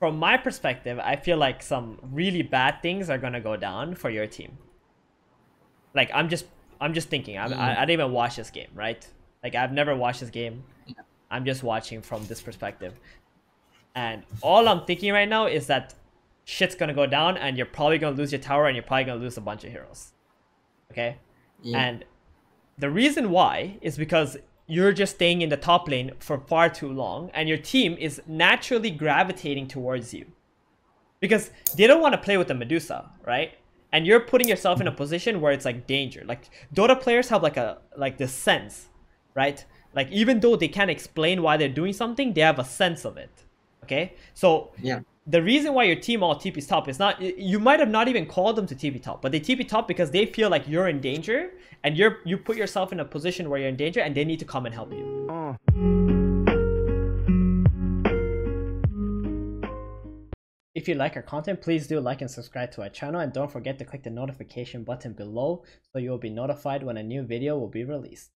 from my perspective, I feel like some really bad things are gonna go down for your team. Like I'm just thinking. I didn't even watch this game, right? Like I've never watched this game. Yeah. I'm just watching from this perspective. And all I'm thinking right now is that shit's gonna go down and you're probably gonna lose your tower and you're probably gonna lose a bunch of heroes. Okay? Yeah. And the reason why is because you're just staying in the top lane for far too long and your team is naturally gravitating towards you. Because they don't want to play with the Medusa, right? And you're putting yourself in a position where it's like danger. Like Dota players have like this sense, right? Like even though they can't explain why they're doing something, they have a sense of it. Okay? So Yeah. the reason why your team all TP's top is not, you might have not even called them to TP top, but they TP top because they feel like you're in danger and you put yourself in a position where you're in danger and they need to come and help you. If you like our content, please do like and subscribe to our channel and don't forget to click the notification button below so you will be notified when a new video will be released.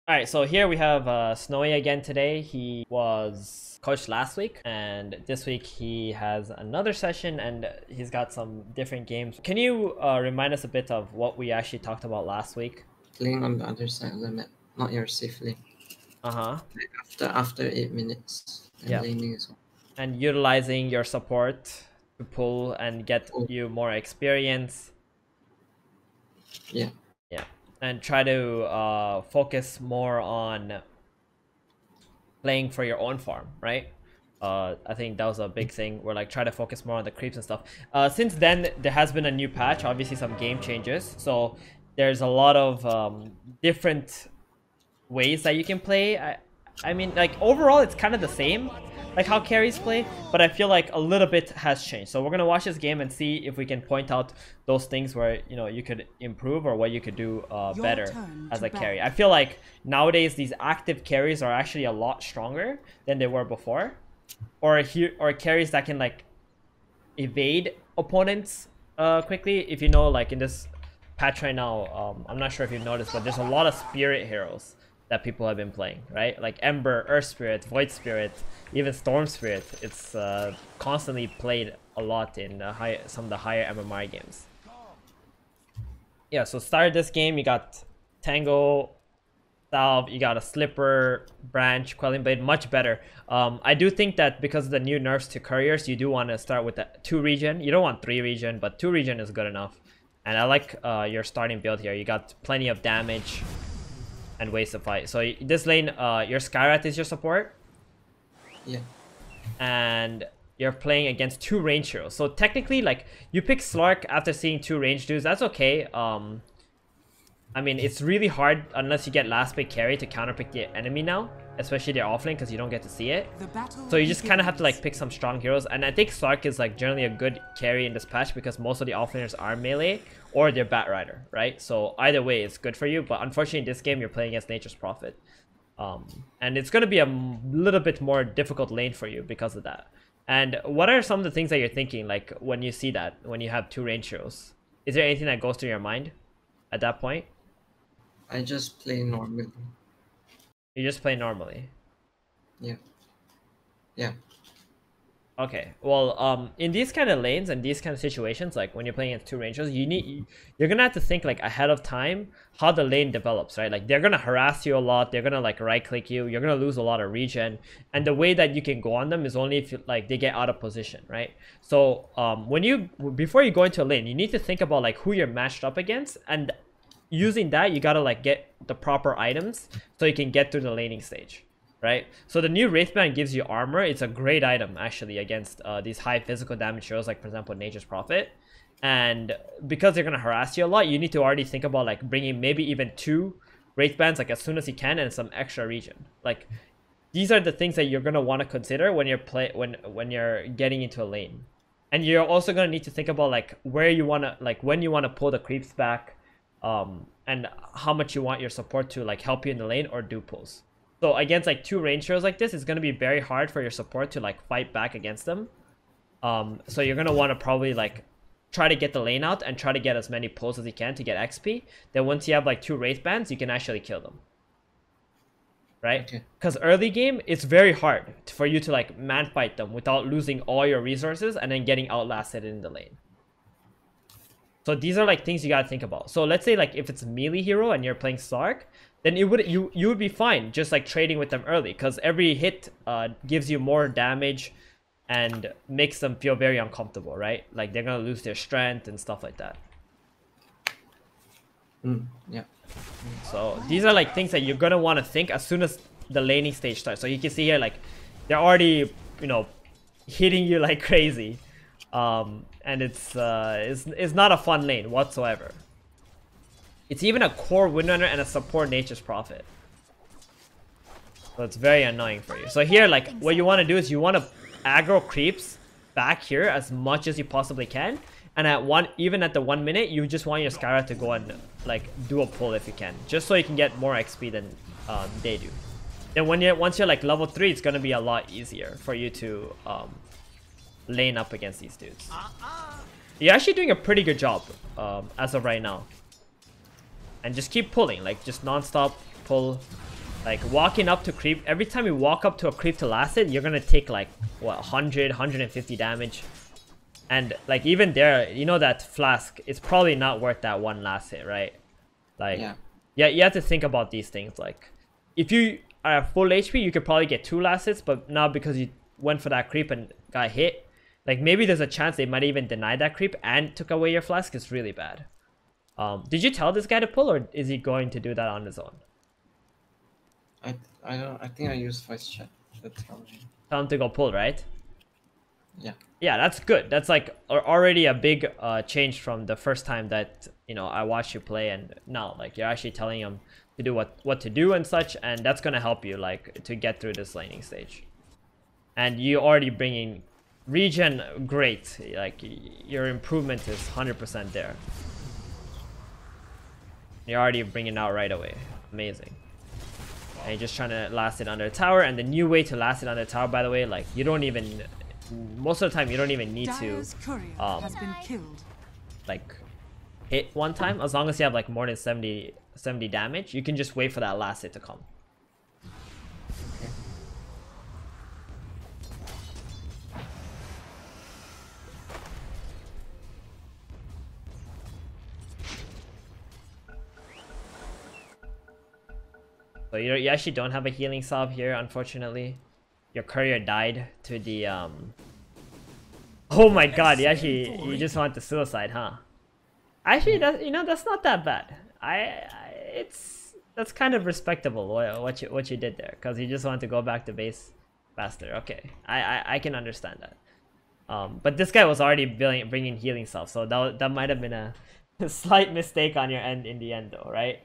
Alright, so here we have Snowwi again today. He was coached last week and this week he has another session and he's got some different games. Can you remind us a bit of what we actually talked about last week? Playing on the other side of the map, not your safe lane. Uh-huh. Like after 8 minutes and Yeah. laning as well. And utilizing your support to pull and get you more experience. Yeah. Yeah. And try to focus more on playing for your own farm, right? I think that was a big thing. We're like try to focus more on the creeps and stuff. Since then, there has been a new patch, obviously some game changes. So there's a lot of different ways that you can play. I mean, like overall, it's kind of the same, like how carries play, but I feel like a little bit has changed. So we're gonna watch this game and see if we can point out those things where you could improve or what you could do better as a carry. I feel like nowadays these active carries are actually a lot stronger than they were before, or carries that can like evade opponents quickly. If you know, like in this patch right now, I'm not sure if you've noticed, but there's a lot of spirit heroes that people have been playing, right? Like Ember, Earth Spirit, Void Spirit, even Storm Spirit. It's constantly played a lot in some of the higher MMR games. Yeah, so started this game, you got Tango, Salve, you got a Slipper, Branch, Quelling Blade, much better. I do think that because of the new nerfs to couriers, you do want to start with the 2 regen. You don't want 3 regen, but 2 regen is good enough. And I like your starting build here. You got plenty of damage and ways to fight. So this lane, your Skyrat is your support. Yeah. And you're playing against 2 range heroes. So technically, like, you pick Slark after seeing 2 range dudes. That's okay. I mean, it's really hard unless you get last pick carry to counterpick the enemy now, especially their offlane because you don't get to see it. So you just kind of have to like pick some strong heroes, and I think Slark is like generally a good carry in this patch because most of the offlaners are melee or they're Bat Rider, right? So either way, it's good for you. But unfortunately, in this game, you're playing against Nature's Prophet, and it's going to be a little bit more difficult lane for you because of that. And what are some of the things that you're thinking, like when you see that, when you have 2 range heroes? Is there anything that goes through your mind at that point? I just play normally. You just play normally. Yeah. Yeah. Okay. Well, in these kind of lanes and these kind of situations, like when you're playing against 2 rangers, you're gonna have to think like ahead of time how the lane develops, right? Like they're gonna harass you a lot. They're gonna like right click you. You're gonna lose a lot of regen, and the way that you can go on them is only if like they get out of position, right? So before you go into a lane, you need to think about like who you're matched up against, and using that, you gotta like get the proper items so you can get through the laning stage, right? So the new Wraithband gives you armor. It's a great item actually against these high physical damage heroes, like for example Nature's Prophet. And because they're gonna harass you a lot, you need to already think about like bringing maybe even 2 Wraithbands like as soon as you can and some extra regen. Like these are the things that you're gonna want to consider when you're when you're getting into a lane. And you're also gonna need to think about like where you wanna when you wanna pull the creeps back. And how much you want your support to like help you in the lane or do pulls. So against like 2 range heroes like this, it's going to be very hard for your support to like fight back against them. So you're going to want to probably like try to get the lane out and try to get as many pulls as you can to get XP. Then once you have like 2 Wraithbands, you can actually kill them. right? Okay. Because early game, it's very hard for you to like man fight them without losing all your resources and then getting outlasted in the lane. So these are like things you gotta think about. So let's say like if it's melee hero and you're playing Stark, then you would be fine just like trading with them early, because every hit gives you more damage and makes them feel very uncomfortable, right? Like they're gonna lose their strength and stuff like that. Yeah. So these are like things that you're gonna want to think as soon as the laning stage starts. So you can see here like they're already, you know, hitting you like crazy, and it's not a fun lane whatsoever. It's even a core Windrunner and a support Nature's Prophet. So it's very annoying for you. So here, like, what you want to do is you want to aggro creeps back here as much as you possibly can. And even at the 1 minute, you just want your Skyra to go and like do a pull if you can, just so you can get more XP than they do. Then once you're like level 3, it's gonna be a lot easier for you to lane up against these dudes. You're actually doing a pretty good job as of right now. And just keep pulling, like just non-stop pull, like walking up to creep. Every time you walk up to a creep to last it, you're gonna take like what, 100, 150 damage. And like even there, you know that flask, it's probably not worth that one last hit, right? Like yeah, you have to think about these things. Like if you are at full HP, you could probably get 2 last hits, but now because you went for that creep and got hit, like maybe there's a chance they might even deny that creep and took away your flask. It's really bad. Did you tell this guy to pull, or is he going to do that on his own? I think I used voice chat to tell him. Tell him to go pull, right? Yeah. Yeah, that's good. That's like already a big change from the first time that, you know, I watched you play, and now like you're actually telling him to do what to do and such, and that's gonna help you like to get through this laning stage. And you already bringing regen, great. Like your improvement is 100% there. You're already bringing it out right away. Amazing. And you're just trying to last it under a tower, and the new way to last it under a tower, by the way, like you don't even, most of the time you don't even need to like hit one time. As long as you have like more than 70 damage, you can just wait for that last hit to come. So you actually don't have a healing salve here, unfortunately. Your courier died to the oh my god, you just want the suicide, huh? Actually, that's not that bad. That's kind of respectable what you did there, because you just want to go back to base faster. Okay, I can understand that. But this guy was already bringing healing salve, so that might have been a slight mistake on your end in the end, though, right?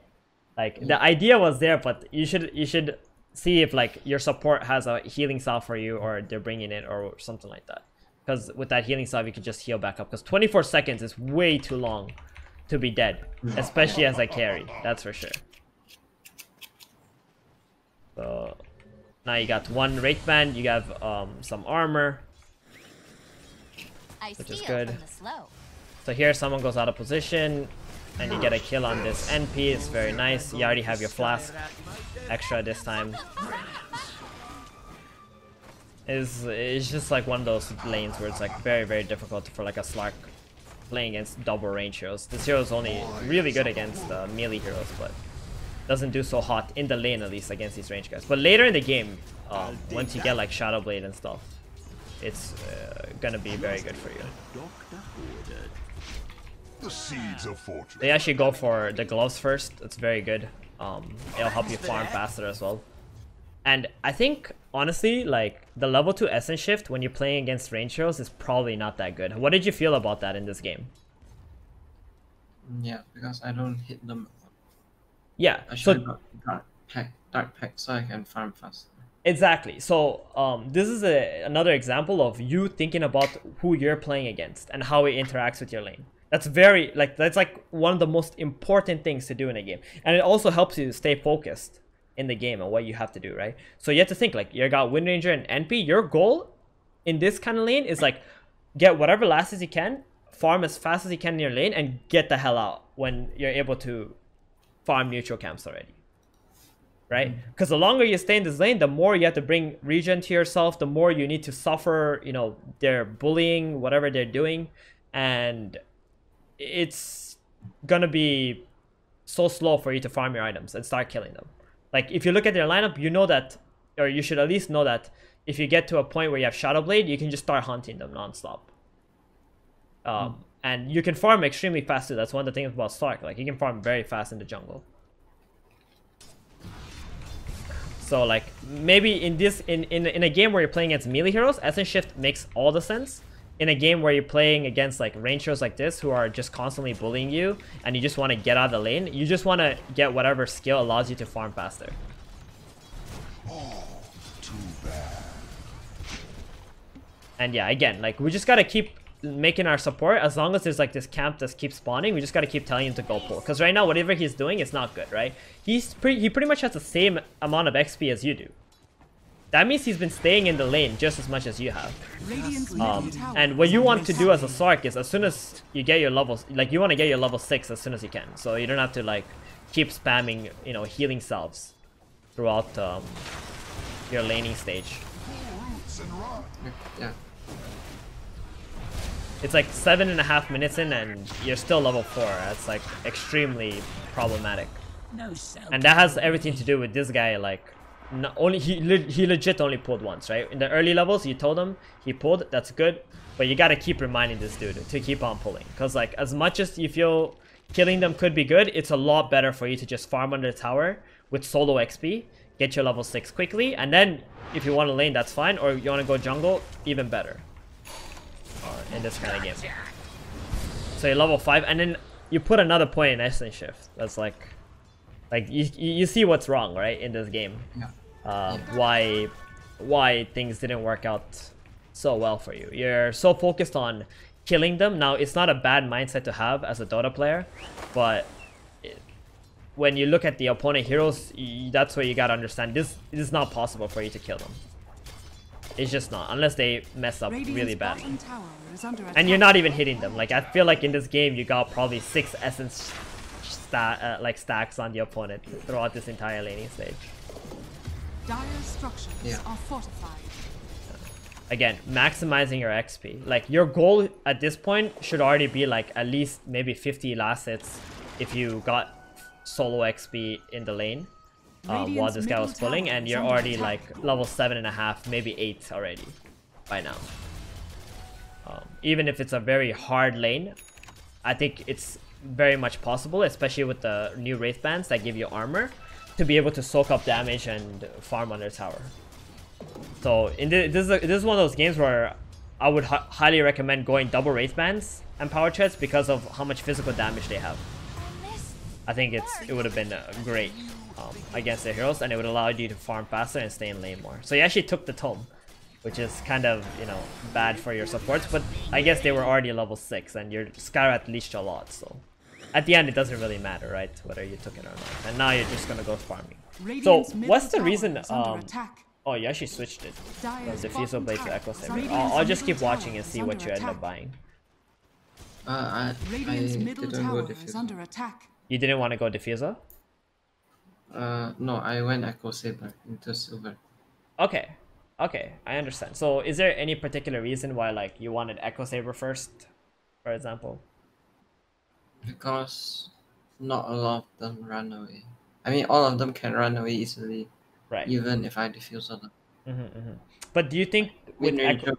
Like the idea was there, but you should see if like your support has a healing salve for you, or they're bringing it, or something like that. Because with that healing salve, you can just heal back up. Because 24 seconds is way too long to be dead, especially as a carry. That's for sure. So now you got 1 Wraith Band. You have some armor, which is good. So here someone goes out of position, and you get a kill on this NP. It's very nice. You already have your flask extra this time. It's just like one of those lanes where it's like very, very difficult for like a Slark playing against double range heroes. This hero is only really good against melee heroes, but doesn't do so hot in the lane, at least against these range guys. But later in the game, once you get like Shadow Blade and stuff, it's gonna be very good for you. The seeds of fortune. They actually go for the gloves first. It's very good. It'll help you farm faster as well. And I think, honestly, like, the level 2 essence shift when you're playing against range heroes is probably not that good. What did you feel about that in this game? Yeah, because I don't hit them. Yeah, I should dark pack so I can farm faster. Exactly. So this is another example of you thinking about who you're playing against and how it interacts with your lane. That's like one of the most important things to do in a game. And it also helps you stay focused in the game and what you have to do, right? So you have to think, like, you got Wind Ranger and NP. Your goal in this kind of lane is like get whatever lasts you can, farm as fast as you can in your lane, and get the hell out when you're able to farm neutral camps already. right? Because the longer you stay in this lane, the more you have to bring regen to yourself, the more you need to suffer, you know, their bullying, whatever they're doing, and it's gonna be so slow for you to farm your items and start killing them. Like, if you look at their lineup, you know that, or you should at least know that if you get to a point where you have Shadow Blade, you can just start hunting them nonstop. And you can farm extremely fast too. That's one of the things about Stark. Like, you can farm very fast in the jungle. So like, maybe in a game where you're playing against melee heroes, Essence Shift makes all the sense. In a game where you're playing against like range heroes like this, who are just constantly bullying you, and you just want to get out of the lane, you just want to get whatever skill allows you to farm faster. Oh, too bad. And yeah, again, like, we just gotta keep making our support. As long as there's like this camp that keeps spawning, we just gotta keep telling him to go pull. Because right now, whatever he's doing is not good, right? He pretty much has the same amount of XP as you do. That means he's been staying in the lane just as much as you have. And what you want to do as a Sark is, as soon as you get your levels, like, you want to get your level 6 as soon as you can. So you don't have to like keep spamming, you know, healing salves throughout your laning stage. Yeah. It's like 7.5 minutes in and you're still level 4. That's like extremely problematic. And that has everything to do with this guy, like, not only he legit only pulled once, right? In the early levels, you told him he pulled, that's good, but you gotta keep reminding this dude to keep on pulling. Because like, as much as you feel killing them could be good, it's a lot better for you to just farm under the tower with solo XP, get your level 6 quickly, and then if you want to lane, that's fine, or you want to go jungle, even better in this kind of game. So you're level 5, and then you put another point in Essence Shift. That's like you see what's wrong, right, in this game. Yeah. Why things didn't work out so well for you. You're so focused on killing them. Now, it's not a bad mindset to have as a Dota player, but when you look at the opponent heroes, that's where you gotta understand this is not possible for you to kill them. It's just not, unless they mess up really badly. And you're not even hitting them. Like, I feel like in this game you got probably 6 essence stacks on the opponent throughout this entire laning stage. Dire structures are fortified. Again, maximizing your XP. Like, your goal at this point should already be like at least maybe 50 last hits if you got solo XP in the lane while this guy was pulling, and you're already like level 7.5, maybe 8 already by now. Even if it's a very hard lane, I think it's very much possible, especially with the new wraith bands that give you armor, to be able to soak up damage and farm under tower. So this is one of those games where I would highly recommend going double wraith bands and power treads because of how much physical damage they have. I think it would have been great against the heroes, and it would allow you to farm faster and stay in lane more. So you actually took the tome, which is kind of, you know, bad for your supports, but I guess they were already level 6 and your Skywrath leached a lot, so at the end it doesn't really matter, right, whether you took it or not. And now you're just gonna go farming. So what's the reason oh, you actually switched it from Diffusal Blade to Echo Saber. I'll just keep watching and see what you end up buying. I didn't go Diffuser. You didn't want to go Diffuser? No, I went Echo Saber into Silver. Okay, I understand. So is there any particular reason why like you wanted Echo Saber first, for example? Because not a lot of them run away. I mean, all of them can run away easily, right? Even if I diffuse on them. But do you think with Echo...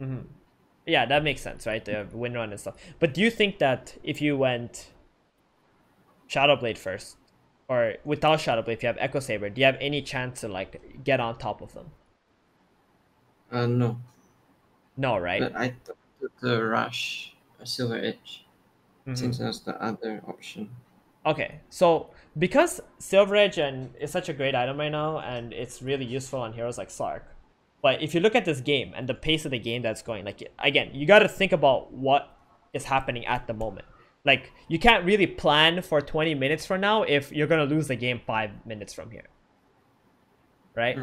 Mm-hmm. Yeah, that makes sense, right? The wind run and stuff. But do you think that if you went Shadow Blade first, or without Shadow Blade, if you have Echo Saber, do you have any chance to like get on top of them? No. No, right? But I took the Rush Silver Edge, since that's the other option. Okay, so because Silver Edge is such a great item right now, and it's really useful on heroes like Sark. But if you look at this game and the pace of the game that's going, like, again, you got to think about what is happening at the moment. Like, you can't really plan for 20 minutes from now if you're going to lose the game 5 minutes from here. Right?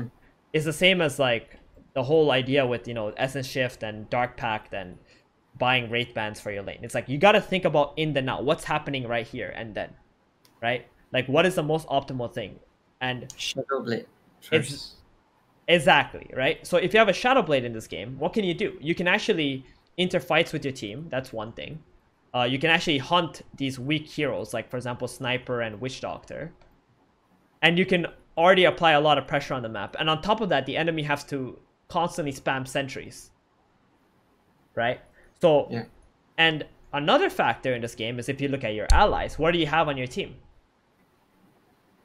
It's the same as, like, the whole idea with, you know, Essence Shift and Dark Pact and buying Wraith Bands for your lane. It's like, you got to think about in the now. What's happening right here and then? Right? Like, what is the most optimal thing? And Shadow Blade it's first. exactly right. So if you have a Shadow Blade in this game, what can you do? You can actually enter fights with your team. That's one thing. You can actually hunt these weak heroes, like for example, Sniper and Witch Doctor, and you can already apply a lot of pressure on the map. And on top of that, the enemy has to constantly spam sentries, right? So, Yeah. and another factor in this game is if you look at your allies, what do you have on your team?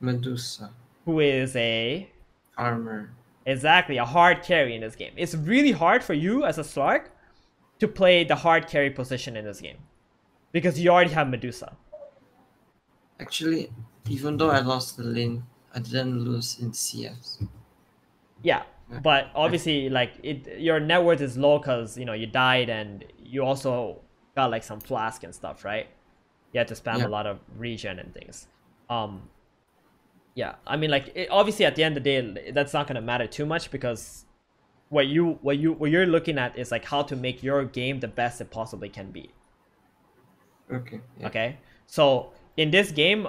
Medusa. Who is a Armor. exactly a hard carry in this game. It's really hard for you as a Slark to play the hard carry position in this game because you already have Medusa. Actually, even though I lost the lane, I didn't lose in CS. Yeah, but obviously, like your net worth is low because you died and you also got like some flask and stuff, right? You had to spam Yeah. a lot of regen and things. Yeah, I mean, like obviously at the end of the day, that's not gonna matter too much because what you're looking at is like how to make your game the best it possibly can be. Okay. Yeah. Okay, so in this game,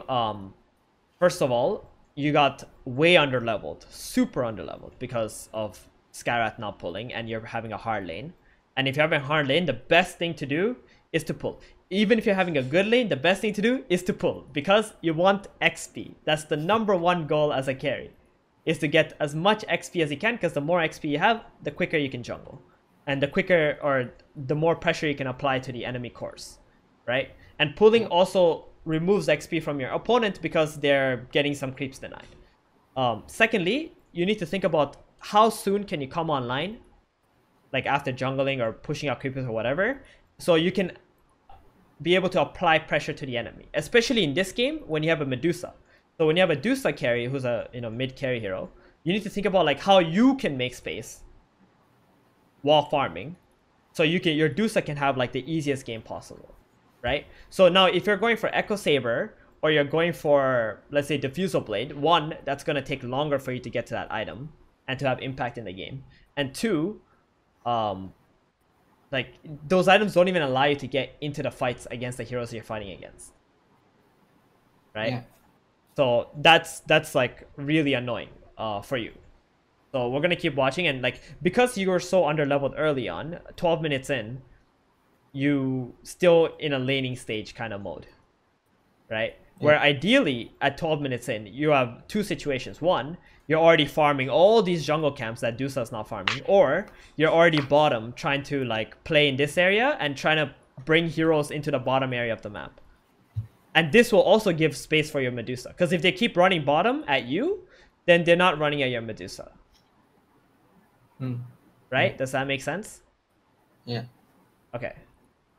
first of all, you got way underleveled, super underleveled because of Skyrat not pulling and you're having a hard lane. And if you're having a hard lane, the best thing to do is to pull. Even if you're having a good lane, the best thing to do is to pull because you want XP. That's the #1 goal as a carry, is to get as much XP as you can because the more XP you have, the quicker you can jungle. And the quicker or the more pressure you can apply to the enemy cores, right? And pulling also removes XP from your opponent because they're getting some creeps denied. Secondly, you need to think about how soon can you come online, like after jungling or pushing out creepers or whatever, so you can be able to apply pressure to the enemy, especially in this game when you have a Medusa. So when you have a Medusa carry who's a mid carry hero, you need to think about like how you can make space while farming, so your Medusa can have like the easiest game possible. Right? So now if you're going for Echo Saber or you're going for, let's say, Diffusal Blade, one, that's going to take longer for you to get to that item and to have impact in the game. And two, like those items don't even allow you to get into the fights against the heroes you're fighting against. Right? Yeah. So that's like really annoying for you. So we're going to keep watching, and like because you were so underleveled early on, 12 minutes in, you still in a laning stage kind of mode, right? Yeah. Where ideally at 12 minutes in, you have two situations. One, you're already farming all these jungle camps that Dusa's not farming, or you're already bottom trying to like play in this area and trying to bring heroes into the bottom area of the map. And this will also give space for your Medusa, because if they keep running bottom at you, then they're not running at your Medusa. Right? Does that make sense? Yeah. Okay.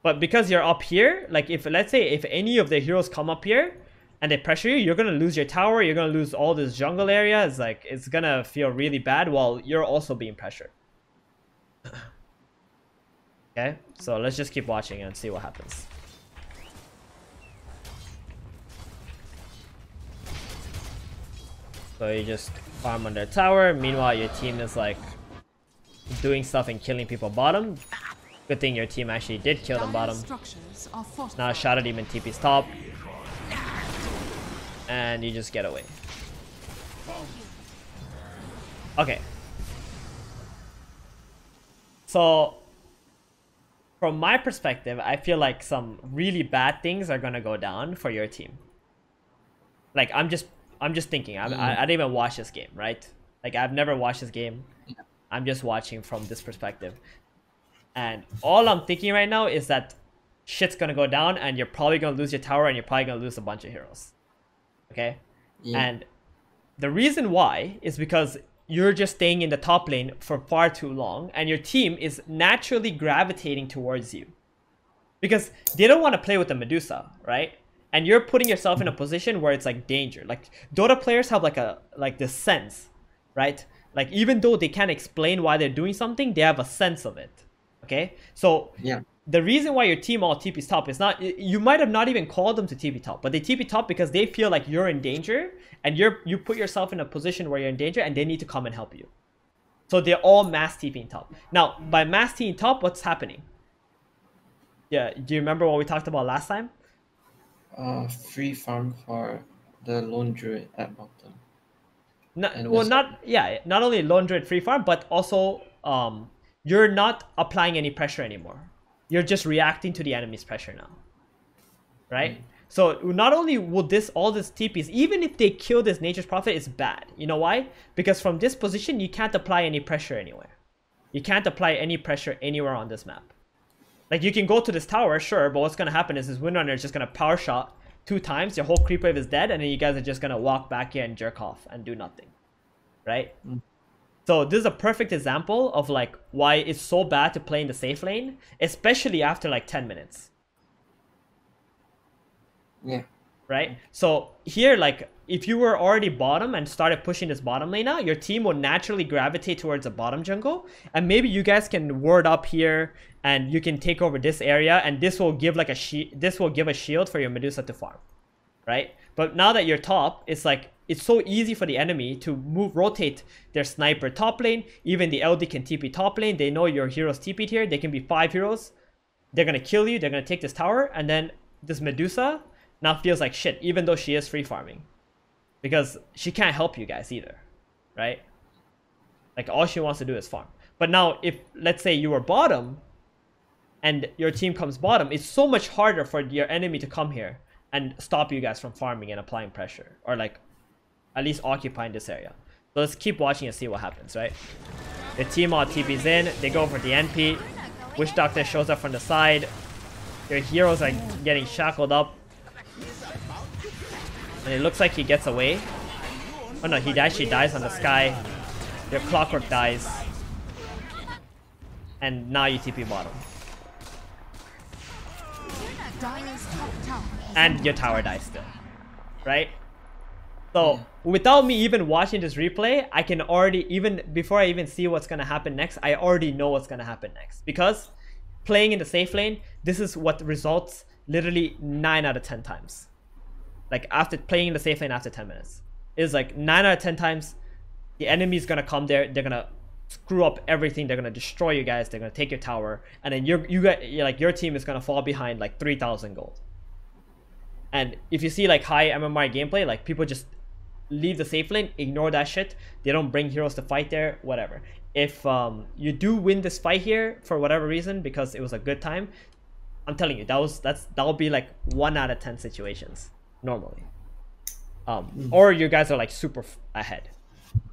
But because you're up here, like if let's say if any of the heroes come up here and they pressure you, you're gonna lose your tower, you're gonna lose all this jungle area. It's like it's gonna feel really bad while you're also being pressured. Okay, so let's just keep watching and see what happens. So you just farm on their tower. Meanwhile, your team is like doing stuff and killing people bottom. Good thing your team actually did kill them bottom. Now Shadow Demon TP's top. And you just get away. Okay. So, from my perspective, I feel like some really bad things are gonna go down for your team. Like, I'm just thinking. I didn't even watch this game, right? Like, I've never watched this game. I'm just watching from this perspective. And all I'm thinking right now is that shit's gonna go down and you're probably gonna lose your tower and you're probably gonna lose a bunch of heroes. Okay? Yeah. And the reason why is because you're just staying in the top lane for far too long and your team is naturally gravitating towards you. Because they don't want to play with the Medusa, right? And you're putting yourself in a position where it's like danger. Like Dota players have like this sense, right? Like even though they can't explain why they're doing something, they have a sense of it. Okay, so yeah, the reason why your team all TP's top is not, you might have not even called them to TP top, but they TP top because they feel like you're in danger and you put yourself in a position where you're in danger and they need to come and help you. So they're all mass TPing top. Now, by mass TPing top, what's happening? Yeah, do you remember what we talked about last time? Free farm for the lone druid at bottom. Not only lone druid free farm, but also you're not applying any pressure anymore. You're just reacting to the enemy's pressure now, right? So not only will all this TPs, even if they kill this Nature's Prophet, it's bad. You know why? Because from this position, you can't apply any pressure anywhere. You can't apply any pressure anywhere on this map. Like, you can go to this tower, sure, but what's going to happen is this Windrunner is just going to power shot 2 times, your whole creep wave is dead, and then you guys are just going to walk back here and jerk off and do nothing, right? So this is a perfect example of like why it's so bad to play in the safe lane, especially after like 10 minutes. Yeah. Right? So here, like, if you were already bottom and started pushing this bottom lane now, your team will naturally gravitate towards the bottom jungle, and maybe you guys can ward up here and you can take over this area, and this will give like a shield for your Medusa to farm, right? But now that you're top, it's like it's so easy for the enemy to rotate their sniper top lane. Even the LD can TP top lane. They know your heroes TP'd here. They can be 5 heroes. They're gonna kill you. They're gonna take this tower, and then this Medusa now feels like shit, even though she is free farming, because she can't help you guys either, right? Like, all she wants to do is farm. But now, if let's say you were bottom and your team comes bottom, it's so much harder for your enemy to come here and stop you guys from farming and applying pressure, or like at least occupying this area. So let's keep watching and see what happens, right? The team all TP's in, they go for the NP. Witch Doctor shows up from the side. Your heroes are getting shackled up. And it looks like he gets away. Oh no, he actually dies on the sky. Your Clockwork dies. And now you TP bottom. And your tower dies still. Right? So, without me even watching this replay, I can already, even before I even see what's going to happen next, I already know what's going to happen next. Because playing in the safe lane, this is what results literally 9 out of 10 times. Like, after playing in the safe lane after 10 minutes. It's like 9 out of 10 times, the enemy's going to come there, they're going to screw up everything, they're going to destroy you guys, they're going to take your tower, and then your team is going to fall behind like 3,000 gold. And if you see like high MMR gameplay, like people just leave the safe lane, ignore that shit, they don't bring heroes to fight there, whatever. If you do win this fight here for whatever reason, because it was a good time, I'm telling you, that'll be like 1 out of 10 situations normally. Or you guys are like super ahead.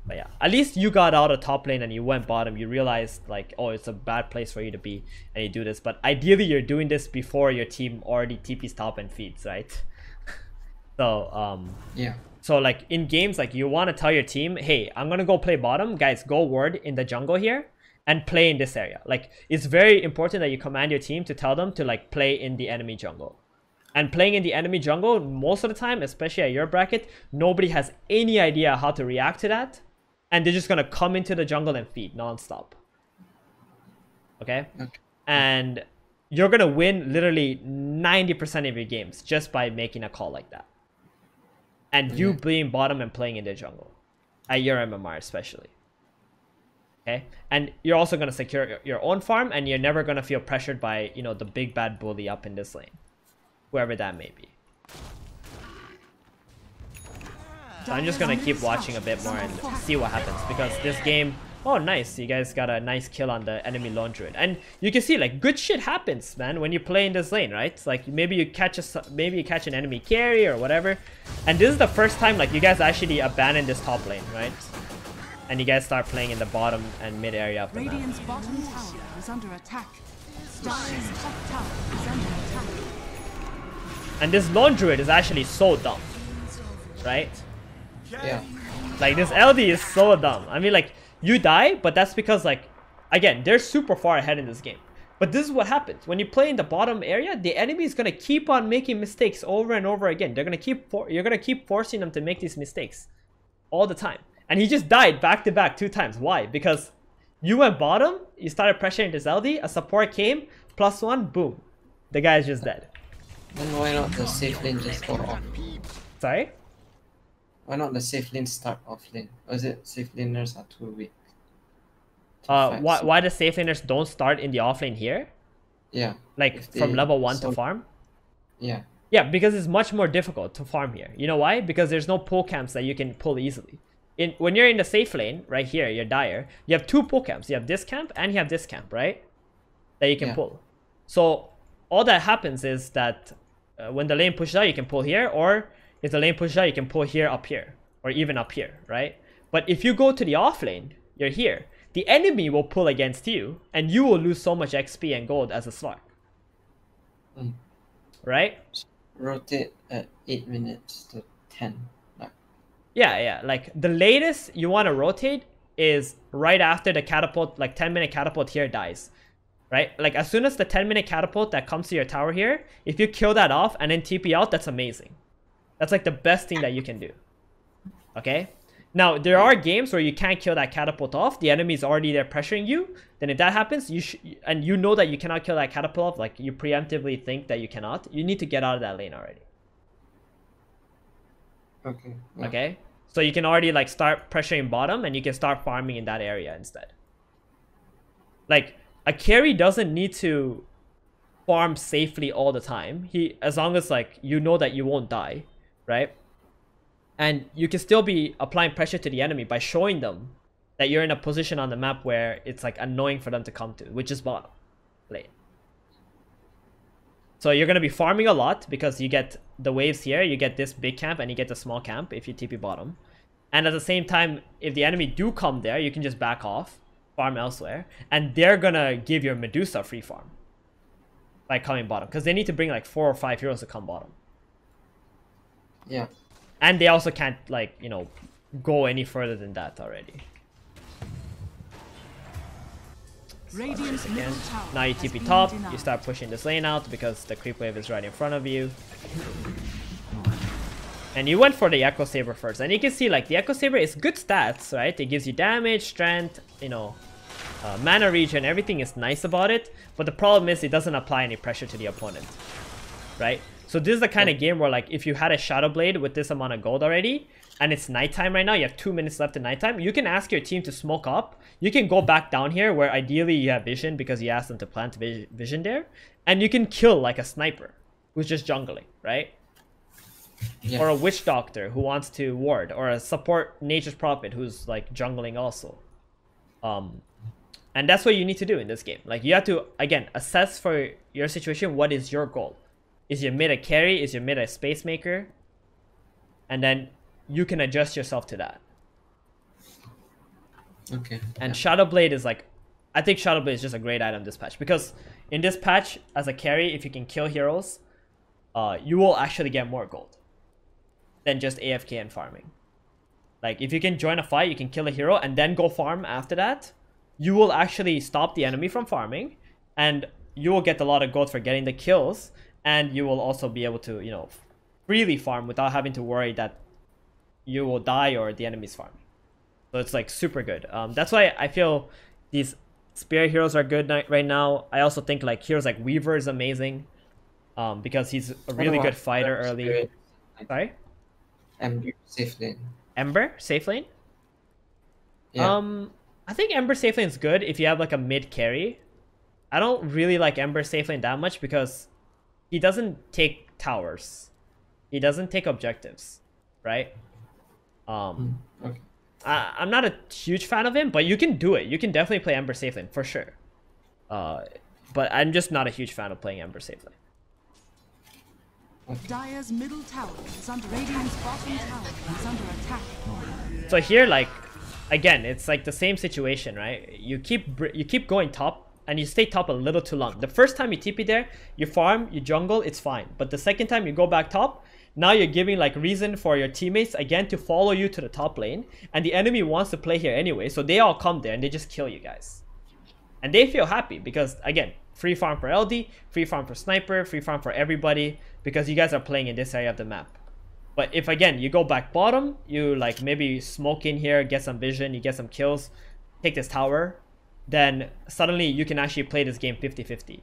But yeah, at least you got out of top lane and you went bottom. You realized like, oh, it's a bad place for you to be, and you do this. But ideally, you're doing this before your team already TPs top and feeds, right? So yeah. So like in games, like you want to tell your team, hey, I'm gonna go play bottom, guys. Go ward in the jungle here and play in this area. Like, it's very important that you command your team to tell them to like play in the enemy jungle. And playing in the enemy jungle, most of the time, especially at your bracket, nobody has any idea how to react to that. And they're just going to come into the jungle and feed non-stop. Okay? And you're going to win literally 90% of your games just by making a call like that. And you being bottom and playing in the jungle. At your MMR especially. Okay? And you're also going to secure your own farm, and you're never going to feel pressured by, you know, the big bad bully up in this lane. Whoever that may be. So I'm just gonna keep watching a bit more and see what happens, because this game, oh nice, you guys got a nice kill on the enemy lone druid, and you can see like good shit happens, man, when you play in this lane, right? It's like maybe you catch an enemy carry or whatever, and this is the first time like you guys actually abandon this top lane, right? And you guys start playing in the bottom and mid area of the map. Radiant's bottom tower is under attack. Dire's top tower is under attack. And this lone druid is actually so dumb, right? Yeah. Like, this LD is so dumb. I mean, like, you die, but that's because, like, again, they're super far ahead in this game. But this is what happens. When you play in the bottom area, the enemy is going to keep on making mistakes over and over again. They're going to you're going to keep forcing them to make these mistakes all the time. And he just died back to back 2 times. Why? Because you went bottom, you started pressuring this LD, a support came, +1, boom. The guy is just dead. Then why not the safe lane just go off? Sorry? Why not the safe lane start off lane? Or is it safe laners are too weak? Why the safe laners don't start in the offlane here? Yeah. Like from level 1 to farm? Yeah. Yeah, because it's much more difficult to farm here. You know why? Because there's no pull camps that you can pull easily. when you're in the safe lane right here, your Dire, you have 2 pull camps. You have this camp and you have this camp, right? That you can pull. So all that happens is that when the lane pushes out, you can pull here, or if the lane pushes out, you can pull here, up here, or even up here, right? But if you go to the off lane, you're here. The enemy will pull against you, and you will lose so much XP and gold as a Slark. Right? Rotate at 8 minutes to 10. Yeah. Like the latest you want to rotate is right after the catapult, like 10-minute catapult here dies. Right? Like as soon as the 10-minute catapult that comes to your tower here, if you kill that off and then TP out, that's amazing. That's like the best thing that you can do. Okay? Now, there are games where you can't kill that catapult off. The enemy is already there pressuring you. Then if that happens, and you know that you cannot kill that catapult off, like you preemptively think that you cannot, you need to get out of that lane already. Okay. Okay? So you can already like start pressuring bottom, and you can start farming in that area instead. Like, a carry doesn't need to farm safely all the time. As long as like you know that you won't die, right? And you can still be applying pressure to the enemy by showing them that you're in a position on the map where it's like annoying for them to come to, which is bottom lane. So you're going to be farming a lot because you get the waves here, you get this big camp, and you get the small camp if you TP bottom. And at the same time, if the enemy do come there, you can just back off, farm elsewhere, and they're going to give your Medusa free farm by coming bottom, because they need to bring like 4 or 5 heroes to come bottom. Yeah. And they also can't, like, you know, go any further than that already. Radiant's middle tower Now you has TP been top, denied. you start pushing this lane out because the creep wave is right in front of you. And you went for the Echo Saber first. And you can see, like, the Echo Saber is good stats, right? It gives you damage, strength, you know, mana regen, everything is nice about it. But the problem is it doesn't apply any pressure to the opponent, right? So this is the kind of game where, like, if you had a Shadow Blade with this amount of gold already, and it's nighttime right now, you have 2 minutes left in nighttime, you can ask your team to smoke up. You can go back down here where ideally you have vision because you asked them to plant vision there. And you can kill, like, a sniper who's just jungling, right? Yeah. Or a Witch Doctor who wants to ward. Or a support Nature's Prophet who's, like, jungling also. And that's what you need to do in this game. Like, you have to, again, assess for your situation what is your goal. Is your mid a carry? Is your mid a space maker? And then you can adjust yourself to that. Okay. And Shadow Blade is like, I think Shadow Blade is just a great item this patch, because in this patch, as a carry, if you can kill heroes, you will actually get more gold than just AFK and farming. Like, if you can join a fight, you can kill a hero and then go farm after that, you will actually stop the enemy from farming, and you will get a lot of gold for getting the kills. And you will also be able to, you know, freely farm without having to worry that you will die or the enemy's farming. So it's like super good. That's why I feel these Spear heroes are good right now. I also think like heroes like Weaver is amazing, because he's a really good fighter early. Sorry? Ember safe lane. Ember safe lane? Yeah. I think Ember safe lane is good if you have like a mid carry. I don't really like Ember safe lane that much because he doesn't take towers. He doesn't take objectives, right? Okay. I'm not a huge fan of him, but you can do it. You can definitely play Ember safe lane for sure. But I'm just not a huge fan of playing Ember safe lane. Dire's middle tower is under Radiant's bottom tower is under attack. So here, like, again, it's like the same situation, right? You keep going top, and you stay top a little too long. The first time you TP there, you farm, you jungle, it's fine. But the second time you go back top, now you're giving like reason for your teammates again to follow you to the top lane, and the enemy wants to play here anyway, so they all come there and they just kill you guys. And they feel happy because, again, free farm for LD, free farm for sniper, free farm for everybody, because you guys are playing in this area of the map. But if, again, you go back bottom, you like maybe smoke in here, get some vision, you get some kills, take this tower, then suddenly you can actually play this game 50-50.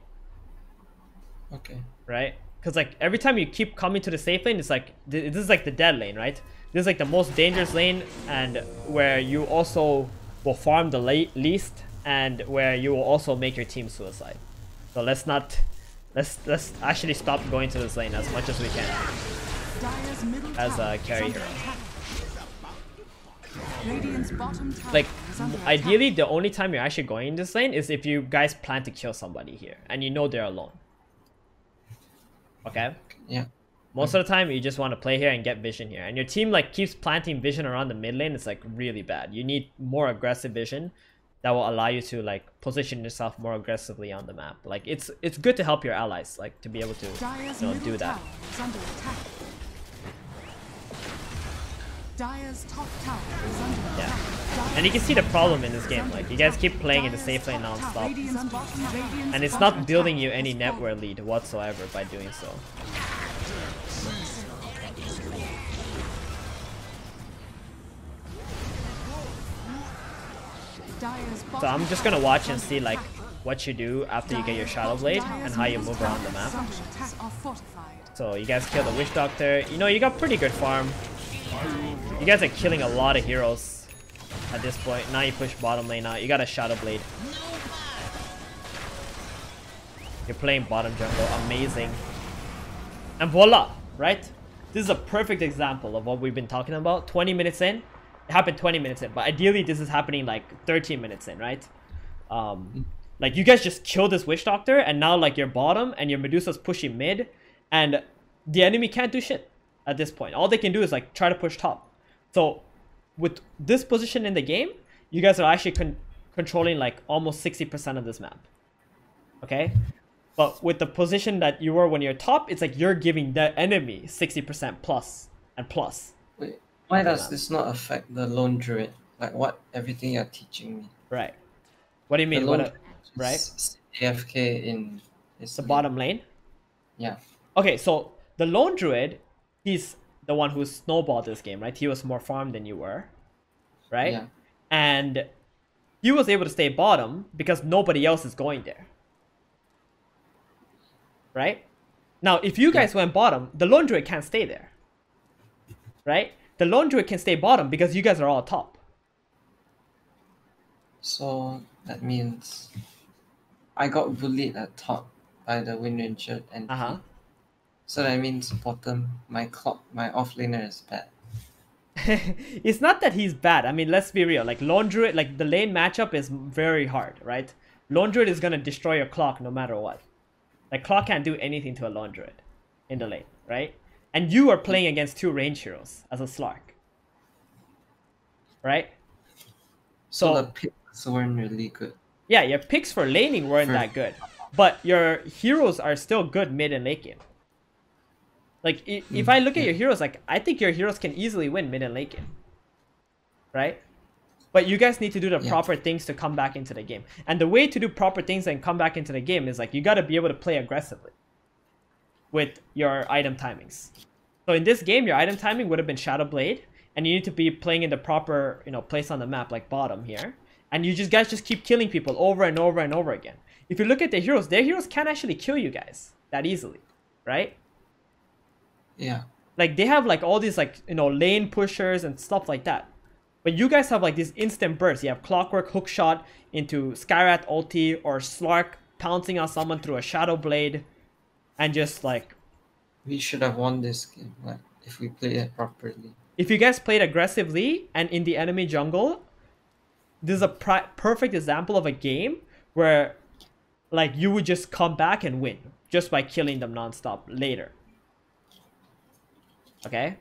Okay. Right? Because like every time you keep coming to the safe lane, it's like, this is like the dead lane, right? This is like the most dangerous lane, and where you also will farm the least, and where you will also make your team suicide. So let's actually stop going to this lane as much as we can Dire's middle as tower a is carry under hero. attack. Radiant's bottom tower Like, is under ideally, attack. the only time you're actually going in this lane is if you guys plan to kill somebody here and you know they're alone. Okay? Yeah. Most of the time, you just want to play here and get vision here. And your team like keeps planting vision around the mid lane. It's like really bad. You need more aggressive vision that will allow you to like position yourself more aggressively on the map. Like it's good to help your allies, like to be able to Dire's do middle that. tower is under attack. Dire's top tower is under Yeah. attack. Dire's And you can see the top problem tower in this is game. under Like you guys attack. keep playing in the Dire's safe lane top tower- non-stop. Radiant's bottom- And it's Radiant's not bottom building tower you any has network fallen. lead whatsoever by doing so. Dire's So bottom I'm just gonna tower watch is and under see like attack. what you do after you get your Dire's Shadow bottom Blade tower and how you is move under around the map. attack. Are fortified. So you guys kill the Witch Doctor. You know, you got pretty good farm. You guys are killing a lot of heroes at this point. Now you push bottom lane out. You got a Shadow Blade. You're playing bottom jungle. Amazing. And voila, right? This is a perfect example of what we've been talking about. 20 minutes in. It happened 20 minutes in. But ideally, this is happening like 13 minutes in, right? Like, you guys just kill this Witch Doctor. And now, like, your bottom and your Medusa's pushing mid. And the enemy can't do shit at this point. All they can do is, like, try to push top. So, with this position in the game, you guys are actually controlling, like, almost 60% of this map. Okay? But with the position that you were when you're top, it's like you're giving the enemy 60% plus and plus. Wait, why does this not affect the lone druid? Like what everything you're teaching me? Right. What do you mean? The lone What right? is AFK in his The lane. bottom lane? Yeah. Okay, so the lone druid, he's the one who snowballed this game, right? He was more farmed than you were, right? Yeah. And he was able to stay bottom because nobody else is going there. Right? Now, if you guys went bottom, the lone druid can't stay there. Right? The lone druid can stay bottom because you guys are all top. So that means I got bullied at top by the Wind Ranger and so that means bottom my off laner is bad. It's not that he's bad. I mean, let's be real. Like lone druid, like the lane matchup is very hard, right? Lone druid is gonna destroy your clock no matter what. Like clock can't do anything to a lone druid in the lane, right? And you are playing against two range heroes as a Slark, right? So the picks weren't really good. Yeah, your picks for laning weren't that good, but your heroes are still good mid and late game. Like if I look at your heroes, like I think your heroes can easily win mid and late game, right? But you guys need to do the proper things to come back into the game. And the way to do proper things and come back into the game is like you got to be able to play aggressively with your item timings. So in this game, your item timing would have been Shadow Blade, and you need to be playing in the proper, place on the map, like bottom here. And you guys just keep killing people over and over and over again. If you look at their heroes can't actually kill you guys that easily, right? Yeah. Like they have like all these like, lane pushers and stuff like that. But you guys have like these instant bursts. You have Clockwork hookshot into Skyrat ulti or Slark pouncing on someone through a Shadow Blade. And just like... We should have won this game, like, if we played it properly. If you guys played aggressively and in the enemy jungle, this is a perfect example of a game where like you would just come back and win just by killing them nonstop later. Okay?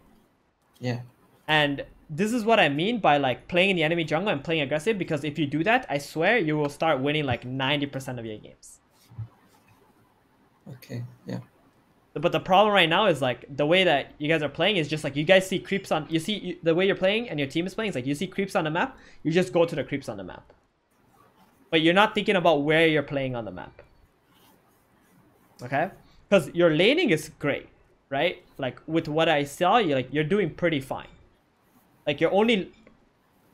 Yeah. And this is what I mean by like playing in the enemy jungle and playing aggressive, because if you do that, I swear you will start winning like 90% of your games. Okay, yeah. But the problem right now is like the way that you guys are playing is just like you guys see creeps on, the way you're playing and your team is playing is like you see creeps on the map, you just go to the creeps on the map. But you're not thinking about where you're playing on the map. Okay? Because your laning is great, right? Like with what I saw, you're doing pretty fine. Like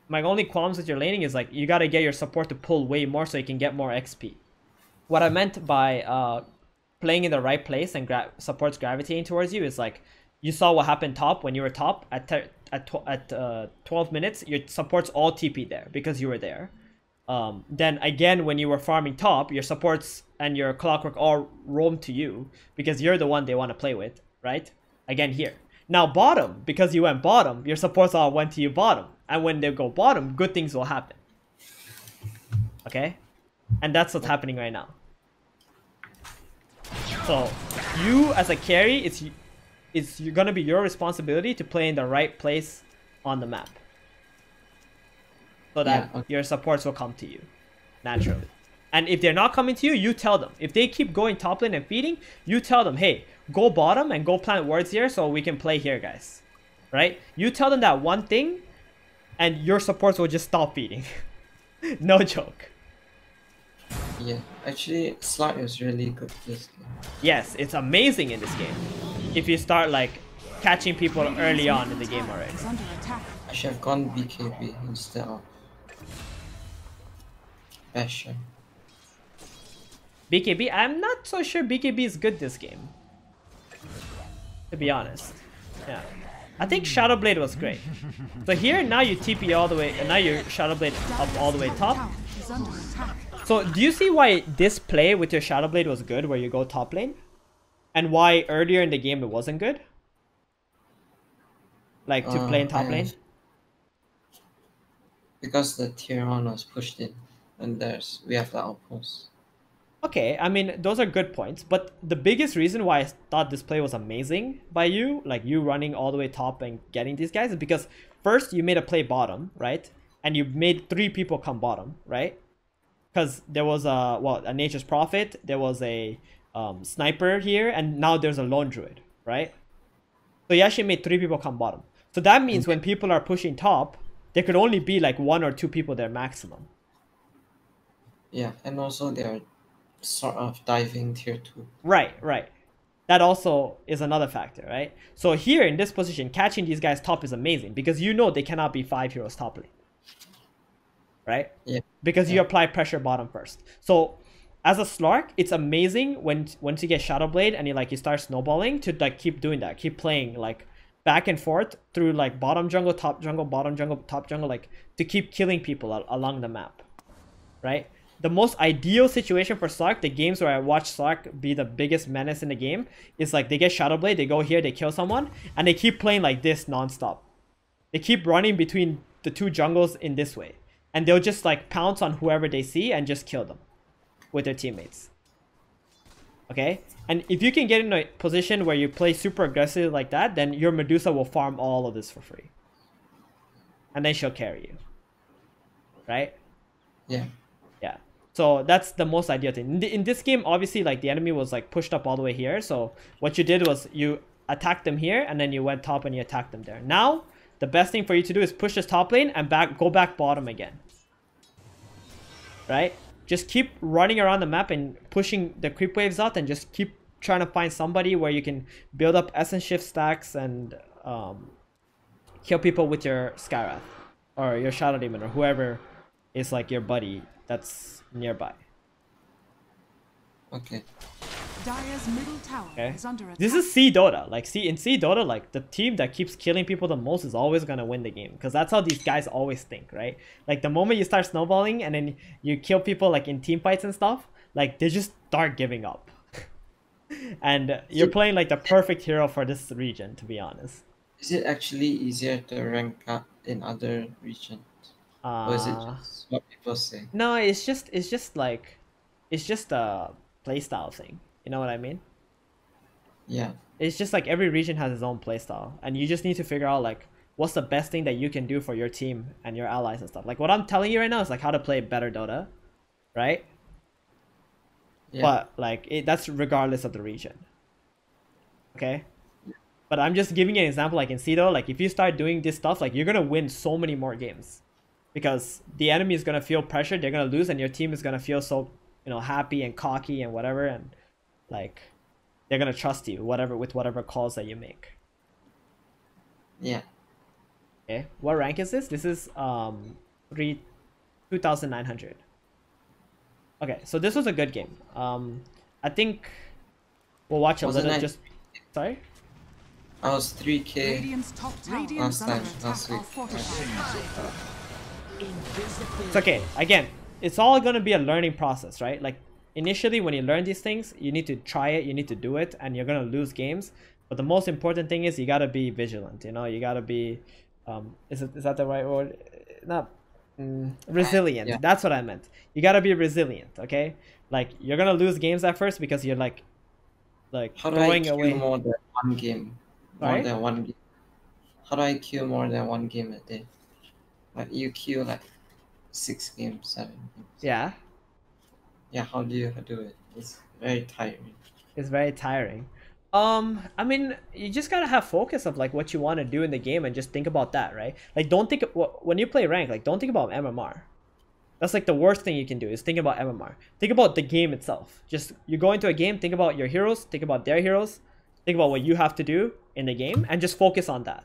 my only qualms with your laning is like you gotta get your support to pull way more so you can get more XP. What I meant by playing in the right place and supports gravitating towards you is like you saw what happened top when you were top at 12 minutes. Your supports all TP there because you were there. Then again when you were farming top, your supports and your Clockwork all roam to you because you're the one they want to play with, right? Again here. Now bottom, because you went bottom, your supports all went to you bottom. And when they go bottom, good things will happen. Okay? And that's what's happening right now. So, you as a carry, it's gonna be your responsibility to play in the right place on the map. So that your supports will come to you, naturally. And if they're not coming to you, you tell them. If they keep going top lane and feeding, you tell them, hey, go bottom and go plant wards here so we can play here, guys. Right? You tell them that one thing, and your supports will just stop feeding. No joke. Yeah, actually, Slark is really good this game. Yes, it's amazing in this game. If you start like catching people early on in the game already. I should have gone BKB instead of Basher. BKB, I'm not so sure BKB is good this game. To be honest. Yeah. I think Shadowblade was great. So here, now you TP all the way, and now you Shadowblade up all the way top. So do you see why this play with your Shadowblade was good, where you go top lane? And why earlier in the game it wasn't good? Like to play in top lane? Because the tier 1 was pushed in, and we have the outpost. Okay, I mean, those are good points, but the biggest reason why I thought this play was amazing by you, like you running all the way top and getting these guys, is because first you made a play bottom, right? And you made 3 people come bottom, right? Because there was a Nature's Prophet, there was a sniper here, and now there's a lone druid, right? So you actually made 3 people come bottom. So that means when people are pushing top, there could only be like 1 or 2 people there maximum. Yeah, and also they're sort of diving tier 2. Right. That also is another factor, right? So here in this position, catching these guys top is amazing because you know they cannot be 5 heroes top lane. Right? Yeah. Because you apply pressure bottom first. So as a Slark, it's amazing once you get Shadowblade and you start snowballing to like keep doing that, keep playing like back and forth through like bottom jungle, top jungle, bottom jungle, top jungle, like to keep killing people along the map, right? The most ideal situation for Slark, the games where I watch Slark be the biggest menace in the game, is like they get Shadowblade, they go here, they kill someone, and they keep playing like this non-stop. They keep running between the 2 jungles in this way. And they'll just like pounce on whoever they see and just kill them with their teammates. Okay? And if you can get in a position where you play super aggressive like that, then your Medusa will farm all of this for free. And then she'll carry you. Right? Yeah. Yeah. So that's the most ideal thing. In this game, obviously, like the enemy was like pushed up all the way here. So what you did was you attacked them here and then you went top and you attacked them there. Now, the best thing for you to do is push this top lane and go back bottom again. Right? Just keep running around the map and pushing the creep waves out and just keep trying to find somebody where you can build up essence shift stacks and kill people with your Skyrath or your Shadow Demon or whoever is like your buddy that's nearby. Okay. Dire's middle tower is under attack. This is C Dota. Like, in C Dota, like the team that keeps killing people the most is always gonna win the game because that's how these guys always think, right? Like the moment you start snowballing and then you kill people like in team fights and stuff, like they just start giving up. And you're playing like the perfect hero for this region, to be honest. Is it actually easier to rank up in other regions, or is it just what people say? No, it's just a playstyle thing. You know what I mean? Yeah. It's just like every region has its own playstyle, and you just need to figure out like what's the best thing that you can do for your team and your allies and stuff. Like what I'm telling you right now is like how to play better Dota, right? Yeah. But like that's regardless of the region. Okay? But I'm just giving you an example like in Cedo, like if you start doing this stuff, like you're gonna win so many more games. Because the enemy is gonna feel pressure, they're gonna lose, and your team is gonna feel so, happy and cocky and whatever, and like they're gonna trust you with whatever calls that you make. Yeah. Okay, what rank is this? This is 2,900. Okay, so this was a good game. I think we'll watch a little. Sorry. I was 3K last week. It's okay. Again, it's all gonna be a learning process, right? Like initially when you learn these things, you need to try it, you need to do it, and you're gonna lose games. But the most important thing is you gotta be vigilant. You know, you gotta be, is that the right word? Not resilient. Yeah. That's what I meant. You gotta be resilient. Okay, like you're gonna lose games at first because you're like How do I throwing queue away. more than one game? More Right? than one game. How do I queue more than one game a day? Like you queue like 6 games, 7 games. Yeah, Yeah, how do you do it? It's very tiring. it's very tiring. I mean, you just gotta have focus of like what you want to do in the game and just think about that, right? Like, don't think when you play rank, like don't think about MMR. That's like the worst thing you can do is think about MMR. Think about the game itself. Just you go into a game, think about your heroes, think about their heroes, think about what you have to do in the game, and just focus on that.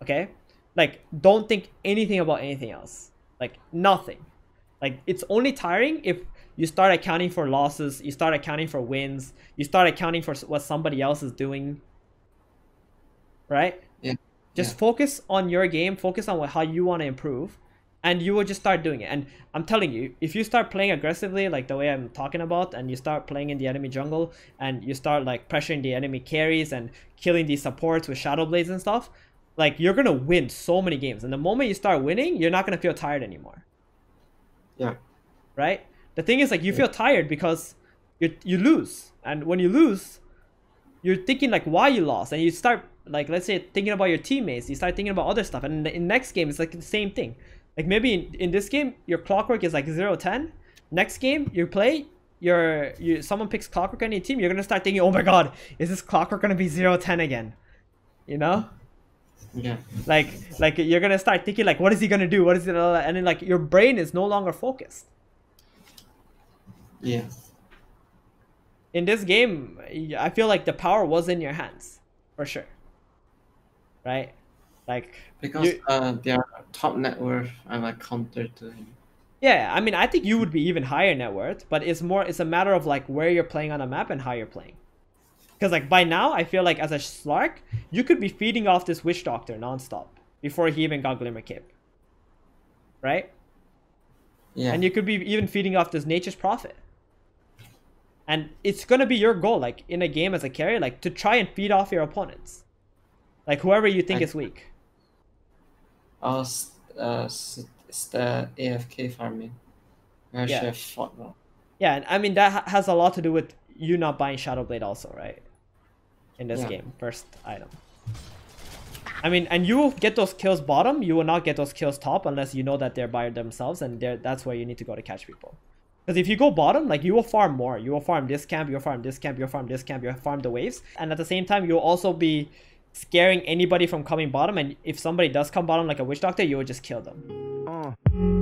Okay? Like, don't think anything about anything else. Like, nothing. Like, it's only tiring if you start accounting for losses, you start accounting for wins, you start accounting for what somebody else is doing. Right? Yeah. Just focus on your game, focus on how you want to improve, and you will just start doing it. And I'm telling you, if you start playing aggressively like the way I'm talking about, and you start playing in the enemy jungle, and you start like pressuring the enemy carries and killing these supports with shadow blades and stuff, like you're gonna win so many games. And the moment you start winning, you're not gonna feel tired anymore. Yeah. Right? The thing is, like, you feel tired because you lose, and when you lose, you're thinking like why you lost, and you start like, let's say, thinking about your teammates, you start thinking about other stuff, and in the next game it's like the same thing. Like maybe in this game your clockwork is like 0-10. Next game you play, someone picks clockwork on your team, you're gonna start thinking, oh my god, is this clockwork gonna be 0-10 again? You know? Yeah. Like you're gonna start thinking like, what is he gonna do? What is it? And then like your brain is no longer focused. Yeah. In this game, I feel like the power was in your hands, for sure. Right? Like Because their top net worth, I'm like counter to him. yeah, I mean, I think you would be even higher net worth, but it's a matter of like where you're playing on a map and how you're playing. Because like by now, I feel like as a Slark, you could be feeding off this Witch Doctor nonstop before he even got Glimmer Cape. Right? Yeah. And you could be even feeding off this Nature's Prophet. And it's gonna be your goal, like in a game as a carry, like to try and feed off your opponents, like whoever you think is weak. It's the AFK farming. I should have fought more. Yeah, and I mean that has a lot to do with you not buying Shadow Blade also, right? In this game, first item. I mean, and you will get those kills bottom, you will not get those kills top unless you know that they're by themselves, and that's where you need to go to catch people. Because if you go bottom, like you will farm more. You will farm this camp, you'll farm this camp, you'll farm this camp, you'll farm the waves. And at the same time, you'll also be scaring anybody from coming bottom. And if somebody does come bottom like a Witch Doctor, you will just kill them.